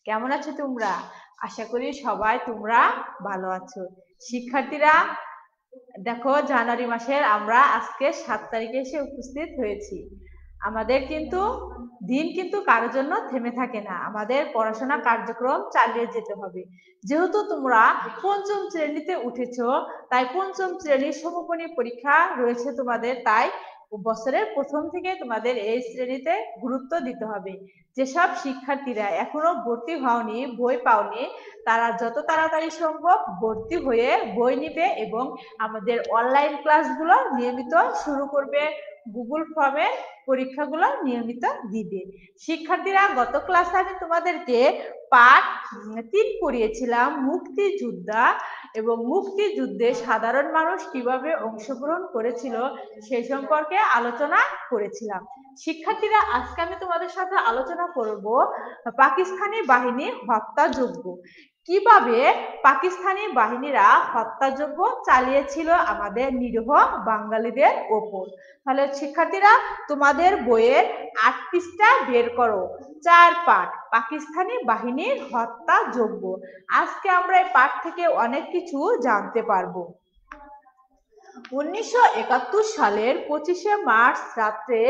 কেমন আছো তোমরা? আশা করি সবাই তোমরা ভালো আছো। শিক্ষার্থীরা, দেখো জানুয়ারি মাসের আমরা আজকে 7 তারিখে এসে উপস্থিত হয়েছি। আমাদের কিন্তু দিন কিন্তু কারোর জন্য থেমে থাকে না, আমাদের পড়াশোনা কার্যক্রম চালিয়ে যেতে হবে। যেহেতু তোমরা পঞ্চম শ্রেণীতে উঠেছো, তাই পঞ্চম শ্রেণীর সমাপনী পরীক্ষা রয়েছে তোমাদের, তাই বছরের প্রথম থেকে তোমাদের এই শ্রেণীতে গুরুত্ব দিতে হবে। যেসব শিক্ষার্থীরা এখনো ভর্তি হওনি, বই পাওনি, তারা যত তাড়াতাড়ি সম্ভব ভর্তি হয়ে বই নিবে এবং আমাদের অনলাইন ক্লাসগুলো নিয়মিত শুরু করবে। গুগল ফর্মে পরীক্ষাগুলো নিয়মিত দিবে। শিক্ষার্থীরা, গত ক্লাসে আমি তোমাদেরকে পাঠ 3 পড়িয়েছিলাম, মুক্তিযোদ্ধা, এবং মুক্তিযুদ্ধে সাধারণ মানুষ কিভাবে অংশগ্রহণ করেছিল সেই সম্পর্কে আলোচনা করেছিলাম। শিক্ষার্থীরা, আজকে আমি তোমাদের সাথে আলোচনা করব পাকিস্তানি বাহিনী হত্যাযজ্ঞ। কিভাবে পাকিস্তানি বাহিনীরা হত্যাযজ্ঞ চালিয়েছিল আমাদের নিরীহ বাঙালিদের ওপর। তাহলে শিক্ষার্থীরা, তোমাদের বইয়ের 8 পৃষ্ঠা বের করো। 4 পাঠ পাকিস্তানি বাহিনীর হত্যাযজ্ঞ। আজকে আমরা এই পাঠ থেকে অনেক কিছু জানতে পারবো। 1971 সালের 25শে মার্চ রাত্রে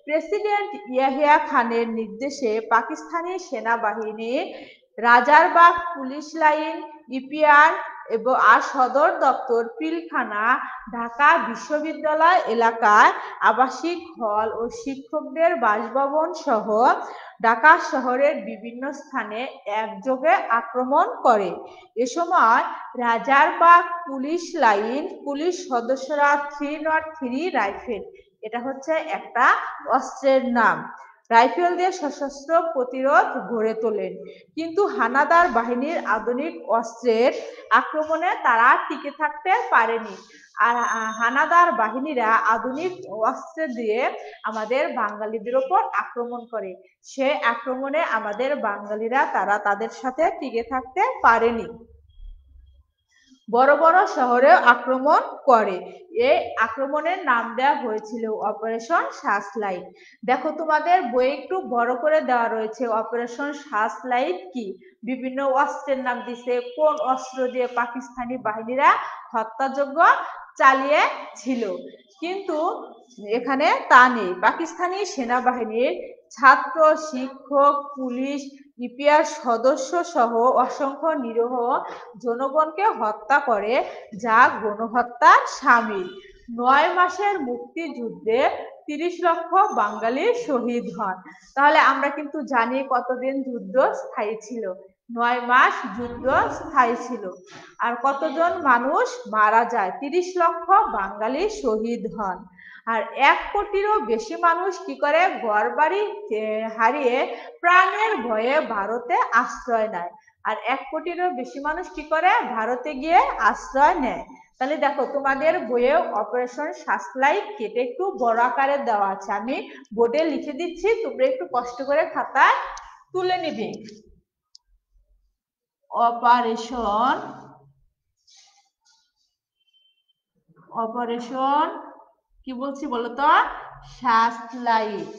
প্রেসিডেন্ট ইয়াহিয়া খানের নির্দেশে পাকিস্তানি সেনাবাহিনী রাজারবাগ পুলিশ লাইন, ইপিআর এবং সদর দপ্তর পিলখানা, ঢাকা বিশ্ববিদ্যালয় এলাকায় আবাসিক হল ও শিক্ষকদের বাসভবন সহ ঢাকা শহরের বিভিন্ন স্থানে একযোগে আক্রমণ করে। এ সময় রাজারবাগ পুলিশ লাইন পুলিশ সদস্যরা 303 রাইফেল, এটা হচ্ছে একটা অস্ত্রের নাম, রাইফেল দিয়ে সশস্ত্র প্রতিরোধ গড়ে তোলেন। কিন্তু হানাদার বাহিনীর আধুনিক অস্ত্রের আক্রমণে তারা টিকে থাকতে পারেনি। আর হানাদার বাহিনীরা আধুনিক অস্ত্র দিয়ে আমাদের বাঙালিদের ওপর আক্রমণ করে। সে আক্রমণে আমাদের বাঙালিরা তাদের সাথে টিকে থাকতে পারেনি, বড় বড় শহরে আক্রমণ করে। এই আক্রমণের নাম দেওয়া হয়েছিল অপারেশন সার্চলাইট। দেখো তোমাদের বই একটু বড় করে দেওয়া রয়েছে অপারেশন সার্চলাইট কি, বিভিন্ন অস্ত্রের নাম দিছে, কোন অস্ত্র দিয়ে পাকিস্তানি বাহিনীরা হত্যাযজ্ঞ চালিয়েছিল। কিন্তু এখানে তা নেই। পাকিস্তানি সেনাবাহিনীর ছাত্র, শিক্ষক, পুলিশ, ইপিআর সদস্য সহ অসংখ্য নিরীহ জনগণকে হত্যা করে, যা গণহত্যার শামিল। 9 মাসের মুক্তিযুদ্ধে 30 লক্ষ বাঙালি শহীদ হন। তাহলে আমরা কিন্তু জানি কতদিন যুদ্ধ স্থায়ী ছিল। 9 মাস যুদ্ধ স্থায়ী ছিল। আর কতজন মানুষ মারা যায়? 30 লক্ষ বাঙালি শহীদ হন। আর 1 কোটিরও বেশি মানুষ কি করে? ঘরবাড়ি হারিয়ে প্রাণের ভয়ে ভারতে আশ্রয় নেয়। আর 1 কোটিরও বেশি মানুষ কি করে? ভারতে গিয়ে আশ্রয় নেয়। তাহলে দেখো তোমাদের বইয়ে অপারেশন সার্চলাইট কেটে একটু বড় আকারে দেওয়া আছে, আমি বোর্ডে লিখে দিচ্ছি, তোমরা একটু কষ্ট করে খাতায় তুলে নিবে। অপারেশন কি বলছি বলো তো? সার্চলাইট।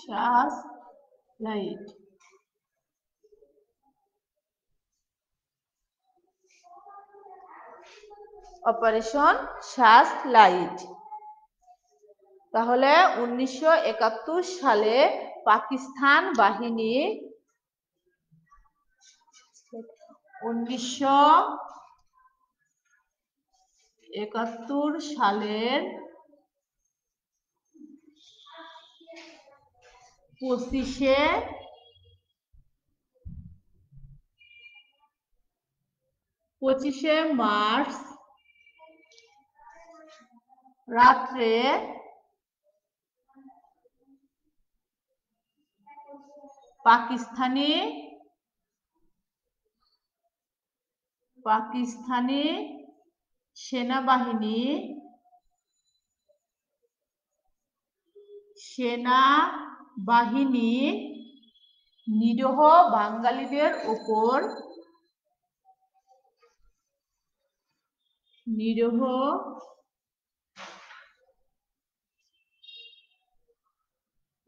সার্চলাইট। Operation searchlight. তাহলে 1971 সালে পাকিস্তান বাহিনী 1971 সালের 25শে মার্চ রাত্রে পাকিস্তানি সেনাবাহিনী নিরীহ বাঙালিদের উপর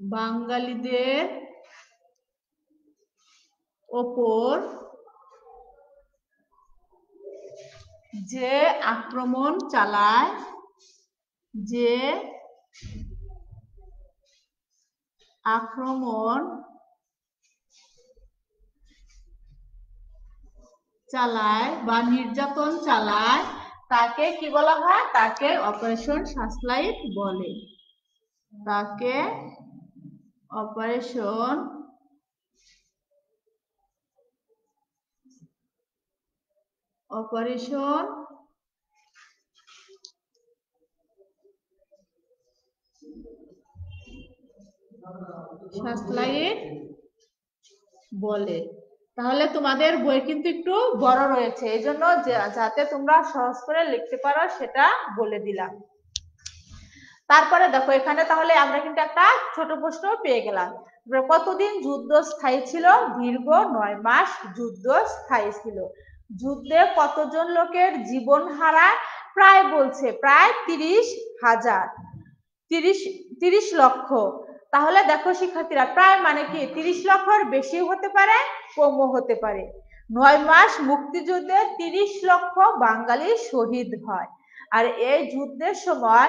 বাঙালিদের ওপর যে আক্রমণ চালায়, বা নির্যাতন চালায় তাকে কি বলা হয়? তাকে অপারেশন সার্চলাইট বলে। তাকে অপারেশন সার্চলাইট বলে। তাহলে তোমাদের বই কিন্তু একটু বড় রয়েছে, এই জন্য যাতে তোমরা সহজ করে লিখতে পারো সেটা বলে দিলাম। তারপরে দেখো এখানে তাহলে আমরা কিন্তু একটা ছোট প্রশ্ন পেয়ে গেলাম। কতদিন যুদ্ধ স্থায়ী ছিল? দীর্ঘ ৯ মাস যুদ্ধ স্থায়ী ছিল। যুদ্ধে কতজন লোকের জীবন হারায়? প্রায় বলছে প্রায় ৩০,০০০, ৩০ লক্ষ। তাহলে দেখো শিক্ষার্থীরা, প্রায় মানে কি ৩০ লক্ষর বেশি হতে পারে, কমও হতে পারে। ৯ মাস মুক্তিযুদ্ধে ৩০ লক্ষ বাঙালি শহীদ হয়। আর এই যুদ্ধের সময়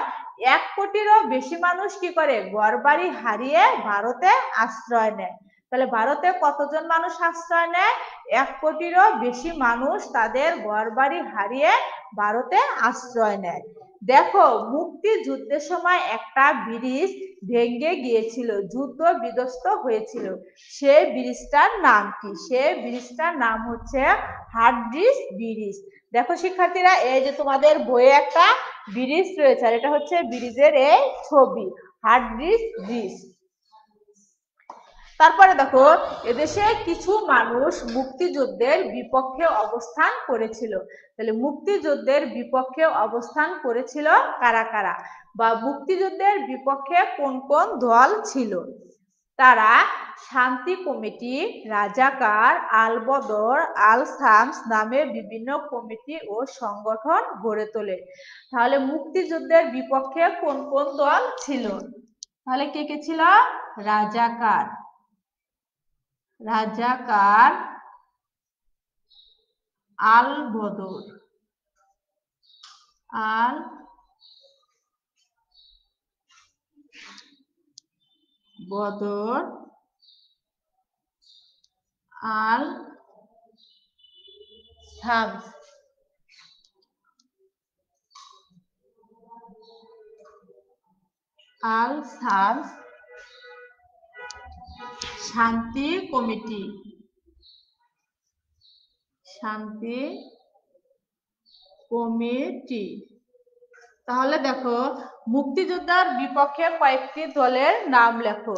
১ কোটিরও বেশি মানুষ কি করে? ঘরবাড়ি হারিয়ে ভারতে আশ্রয় নেয়। তাহলে ভারতে কতজন মানুষ আশ্রয় নেয়? ১ কোটিরও বেশি মানুষ তাদের ঘরবাড়ি হারিয়ে ভারতে আশ্রয় নেয়। দেখো মুক্তিযুদ্ধের সময় একটা ব্রিজ ভেঙে গিয়েছিল, যুদ্ধ বিধ্বস্ত হয়েছিল। সেই ব্রিজটার নাম কি? সেই ব্রিজটার নাম হচ্ছে হার্ডিঞ্জ ব্রিজ। দেখো শিক্ষার্থীরা, এই যে তোমাদের বইয়ে একটা ব্রিজ রয়েছে, আর এটা হচ্ছে ব্রিজের এই ছবি, হার্ডিঞ্জ ব্রিজ। তারপরে দেখো এদেশে কিছু মানুষ মুক্তিযুদ্ধের বিপক্ষে অবস্থান করেছিল। তাহলে মুক্তিযুদ্ধের বিপক্ষে অবস্থান করেছিল কারা কারা, বা মুক্তিযুদ্ধের বিপক্ষে কোন কোন দল ছিল? তারা শান্তি কমিটি, রাজাকার, আল বদর, আল শামস নামে বিভিন্ন কমিটি ও সংগঠন গড়ে তোলে। তাহলে মুক্তিযুদ্ধের বিপক্ষে কোন কোন দল ছিল? তাহলে কে কে ছিল? রাজাকার, আল বদর, আল শামস। শান্তি কমিটি, তাহলে দেখো মুক্তিযোদ্ধার বিপক্ষে কয়েকটি দলের নাম লেখো।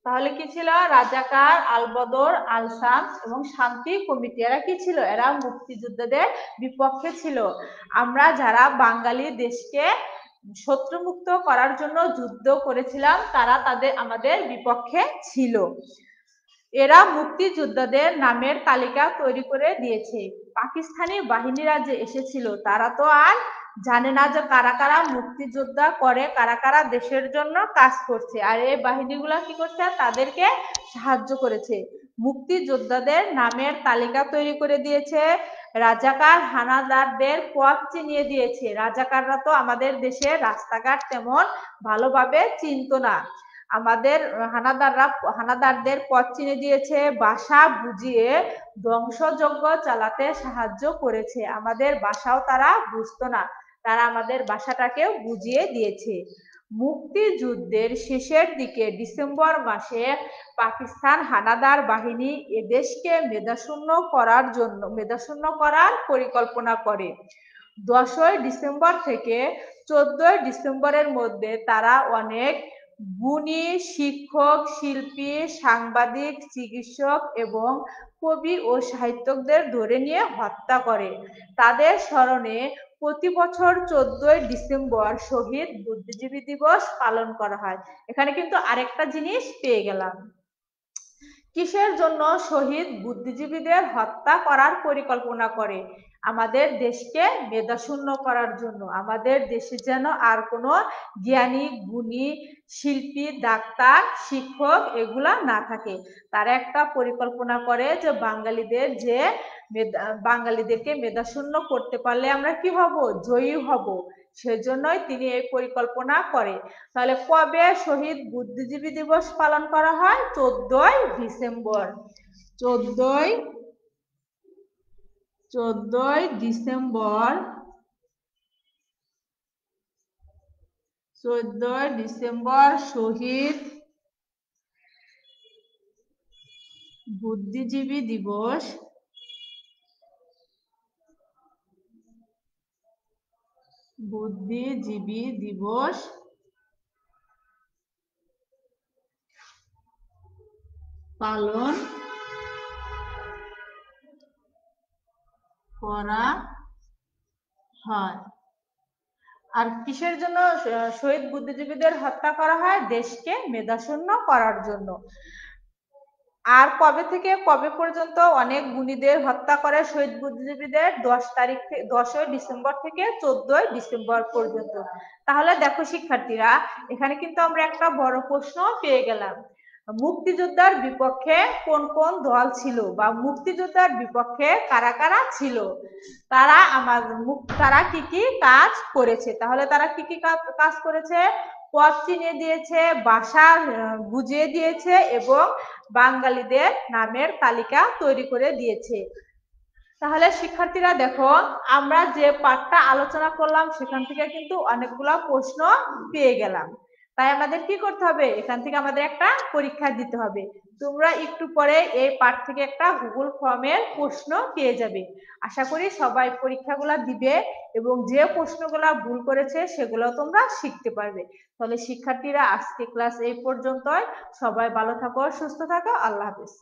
তাহলে কি ছিল? রাজাকার, আল বদর, আল শামস এবং শান্তি কমিটি। এরা কি ছিল? এরা মুক্তিযোদ্ধাদের বিপক্ষে ছিল। আমরা যারা বাঙালি দেশকে শত্রুমুক্ত করার জন্য যুদ্ধ করেছিলাম, তারা আমাদের বিপক্ষে ছিল। এরা মুক্তিযোদ্ধাদের নামের তালিকা তৈরি করে দিয়েছে। পাকিস্তানি বাহিনীরা যে এসেছিল, তারা তো আর জানে না যে কারা কারা মুক্তিযোদ্ধা করে, কারা কারা দেশের জন্য কাজ করছে, আর এই বাহিনীগুলা কি করছে? তাদেরকে সাহায্য করেছে। মুক্তিযোদ্ধাদের নামের তালিকা তৈরি করে দিয়েছে, রাজাকার হানাদারদের পথ চিনিয়ে দিয়েছে। রাজাকাররা তো আমাদের দেশের রাস্তাঘাট তেমন ভালোভাবে চিনতো না, আমাদের হানাদারদের পথ চিনে দিয়েছে, বাসা বুঝিয়ে ধ্বংসযজ্ঞ চালাতে সাহায্য করেছে। আমাদের বাসাও তারা বুঝতো না, তারা আমাদের বাসাটাকেও বুঝিয়ে দিয়েছে। মুক্তিযুদ্ধের শেষের দিকে ডিসেম্বর মাসে পাকিস্তান হানাদার বাহিনী এদেশকে মেধাশূন্য করার পরিকল্পনা করে। 10ই ডিসেম্বর থেকে 14ই ডিসেম্বরের মধ্যে তারা অনেক গুণী শিক্ষক, শিল্পী, সাংবাদিক, চিকিৎসক এবং কবি ও সাহিত্যিকদের ধরে নিয়ে হত্যা করে। তাদের স্মরণে প্রতি বছর 14ই ডিসেম্বর শহীদ বুদ্ধিজীবী দিবস পালন করা হয়। এখানে কিন্তু আরেকটা জিনিস পেয়ে গেলাম। কিসের জন্য শহীদ বুদ্ধিজীবীদের হত্যা করার পরিকল্পনা করে? আমাদের দেশকে মেধাশূন্য করার জন্য, আমাদের দেশে যেন আর কোনো জ্ঞানী, গুণী, শিল্পী, ডাক্তার, শিক্ষক এগুলা না থাকে। তারা একটা পরিকল্পনা করে যে বাঙালিদেরকে মেধাশূন্য করতে পারলে আমরা কি হব, জয়ী হব। সেজন্যই তিনি এই পরিকল্পনা করে। তাহলে কবে শহীদ বুদ্ধিজীবী দিবস পালন করা হয়? 14ই ডিসেম্বর। 14ই ডিসেম্বর 14ই ডিসেম্বর শহীদ বুদ্ধিজীবী দিবস পালন করা হয়। আর কিসের জন্য শহীদ বুদ্ধিজীবীদের হত্যা করা হয়? দেশকে মেধাশূন্য করার জন্য। আর কবে থেকে কবে পর্যন্ত অনেক গুণীদের হত্যা করে শহীদ বুদ্ধিজীবীদের? 10ই ডিসেম্বর থেকে 14ই ডিসেম্বর পর্যন্ত। তাহলে দেখো শিক্ষার্থীরা, এখানে কিন্তু আমরা একটা বড় প্রশ্ন পেয়ে গেলাম। মুক্তিযোদ্ধার বিপক্ষে কোন কোন দল ছিল, বা মুক্তিযোদ্ধার বিপক্ষে কারা কারা ছিল, তারা কি কি কাজ করেছে। তাহলে তারা কি কি কাজ করেছে? পথ চিনিয়ে দিয়েছে, বাসা বুঝিয়ে দিয়েছে, এবং বাঙালিদের নামের তালিকা তৈরি করে দিয়েছে। তাহলে শিক্ষার্থীরা দেখো, আমরা যে পাঠটা আলোচনা করলাম সেখান থেকে কিন্তু অনেকগুলো প্রশ্ন পেয়ে গেলাম। তাই আমাদের কি করতে হবে? এখান থেকে আমাদের একটা পরীক্ষা দিতে হবে। তোমরা একটু পরে এই পাঠ থেকে একটা গুগল ফর্মের প্রশ্ন পেয়ে যাবে। আশা করি সবাই পরীক্ষাগুলো দিবে এবং যে প্রশ্নগুলো ভুল করেছে সেগুলো তোমরা শিখতে পারবে। তাহলে শিক্ষার্থীরা, আজকে ক্লাস এই পর্যন্তই। সবাই ভালো থাকো, সুস্থ থাকো। আল্লাহ হাফেজ।